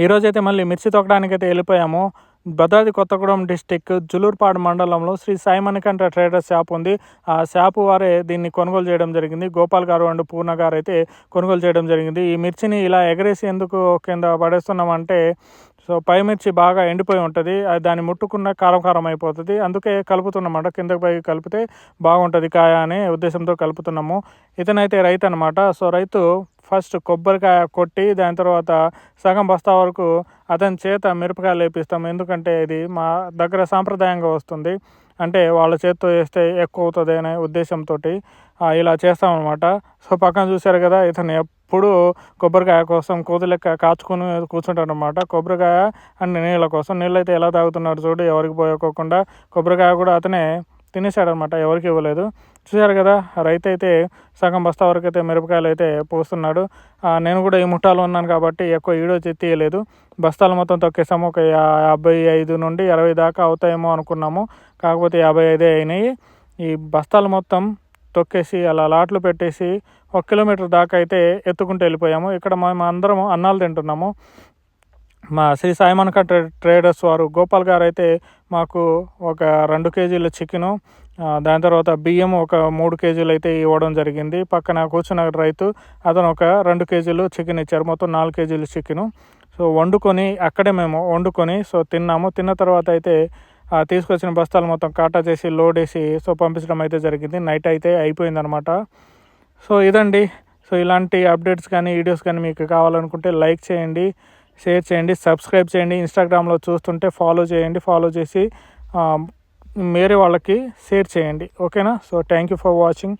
ఈరోజైతే మళ్ళీ మిర్చి తొక్కడానికైతే వెళ్ళిపోయాము. భద్రాద్రి కొత్తగూడెం డిస్టిక్ జులూరుపాడు మండలంలో శ్రీ సాయి మణికంఠ ట్రేడర్స్ షాప్ ఉంది. ఆ షాపు వారే దీన్ని కొనుగోలు చేయడం జరిగింది. గోపాల్ గారు అండ్ పూర్ణ గారు అయితే కొనుగోలు చేయడం జరిగింది. ఈ మిర్చిని ఇలా ఎగరేసి ఎందుకు కింద పడేస్తున్నామంటే, సో పై మిర్చి బాగా ఎండిపోయి ఉంటుంది, అది దాన్ని ముట్టుకున్న కారం కారం అయిపోతుంది, అందుకే కలుపుతున్నమాట. కిందకి పై కలిపితే బాగుంటుంది కాయ అనే ఉద్దేశంతో కలుపుతున్నాము. ఇతనైతే రైతు అనమాట. సో రైతు ఫస్ట్ కొబ్బరికాయ కొట్టి దాని తర్వాత సగం బస్తా వరకు అతని చేత మిరపకాయలు వేపిస్తాము. ఎందుకంటే ఇది మా దగ్గర సాంప్రదాయంగా వస్తుంది, అంటే వాళ్ళ చేత్తో వేస్తే ఎక్కువ అవుతుంది అనే ఉద్దేశంతో ఇలా చేస్తామన్నమాట. సో పక్కన చూశారు కదా, ఇతను ఎప్పుడు కొబ్బరికాయ కోసం కోతి లెక్క కాచుకొని కూర్చుంటాడు అనమాట. కొబ్బరికాయ అండ్ నీళ్ళ కోసం. నీళ్ళు అయితే ఎలా తాగుతున్నాడు చూడు, ఎవరికి పోయకోకుండా. కొబ్బరికాయ కూడా అతనే తినేసాడనమాట, ఎవరికి ఇవ్వలేదు. చూశారు కదా, రైతు అయితే సగం బస్తా వరకు అయితే మిరపకాయలు అయితే పోస్తున్నాడు. నేను కూడా ఈ ముఠాలో ఉన్నాను కాబట్టి ఎక్కువ వీడియో తీయలేదు. బస్తాలు మొత్తం తొక్కేసాము. ఒక 55 నుండి 60 దాకా అవుతాయేమో అనుకున్నాము, కాకపోతే 55 అయినాయి. ఈ బస్తాలు మొత్తం తొక్కేసి అలా లాట్లు పెట్టేసి 1 కిలోమీటర్ దాకా అయితే ఎత్తుకుంటూ వెళ్ళిపోయాము. ఇక్కడ మేము అందరం అన్నాలు తింటున్నాము. మా శ్రీ సాయి మణికంఠ ట్రేడర్స్ వారు గోపాల్ గారు అయితే మాకు ఒక 2 కేజీల చికెను, దాని తర్వాత బియ్యం ఒక 3 కేజీలు అయితే ఇవ్వడం జరిగింది. పక్కన కూర్చున్న రైతు అతను ఒక 2 కేజీలు చికెన్ ఇచ్చారు, మొత్తం 4 కేజీలు చికెను. సో వండుకొని అక్కడే మేము వండుకొని సో తిన్నాము. తిన్న తర్వాత అయితే తీసుకొచ్చిన బస్తాలు మొత్తం కాటా చేసి లోడ్ వేసి సో పంపించడం అయితే జరిగింది. నైట్ అయితే అయిపోయిందనమాట. సో ఇదండి. సో ఇలాంటి అప్డేట్స్ కానీ వీడియోస్ కానీ మీకు కావాలనుకుంటే లైక్ చేయండి, షేర్ చేయండి, సబ్స్క్రైబ్ చేయండి. ఇన్స్టాగ్రామ్లో చూస్తుంటే ఫాలో చేయండి, ఫాలో చేసి వేరే వాళ్ళకి షేర్ చేయండి. ఓకేనా? So thank you for watching.